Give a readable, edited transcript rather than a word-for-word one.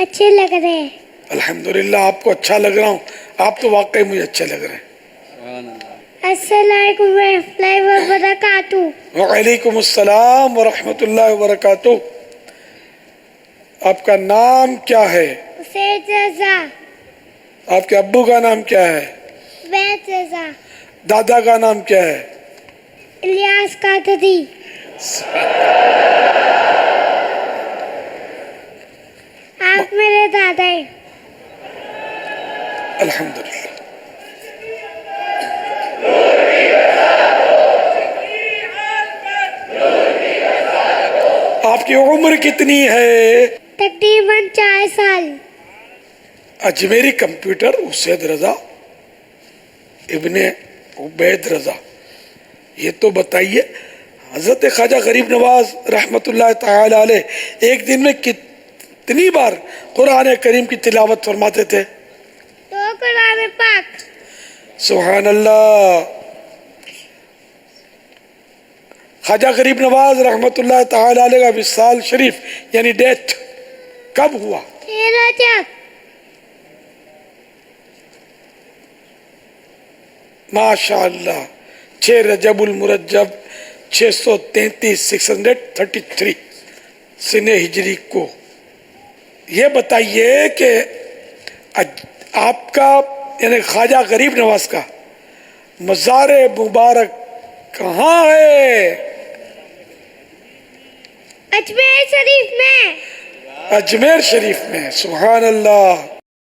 اچھے لگ رہے ہیں. الحمدللہ آپ کو اچھا لگ رہا ہوں. آپ تو واقعی مجھے اچھے لگ رہے ہیں. السلام علیکم ورحمۃ اللہ وبرکاتہ. وعلیکم السلام ورحمۃ اللہ وبرکاتہ. آپ کا نام کیا ہے؟ سید رضا. آپ کے ابو کا نام کیا ہے؟ وید رضا. دادا کا نام کیا ہے؟ الیاس قادری. آپ میرے دادا ہیں. الحمدللہ. آپ کی عمر کتنی ہے؟ تقریباً 4 سال. اجمیری کمپیوٹر اسید رضا ابن عبید رضا. یہ تو بتائیے حضرت خواجہ غریب نواز رحمت اللہ تعالی علیہ ایک دن میں کتنی بار قرآن کریم کی تلاوت فرماتے تھے؟ 2 قرآن پاک. سبحان اللہ. خواجہ غریب نواز رحمت اللہ تعالی علیہ کا وصال شریف یعنی ڈیتھ کب ہوا؟ 13 رجب. ماشاءاللہ 6 رجب المرجب 633 سنہ ہجری کو. یہ بتائیے کہ آپ کا یعنی خواجہ غریب نواز کا مزار مبارک کہاں ہے؟ اجمیر شریف میں. اجمیر شریف میں. سبحان اللہ.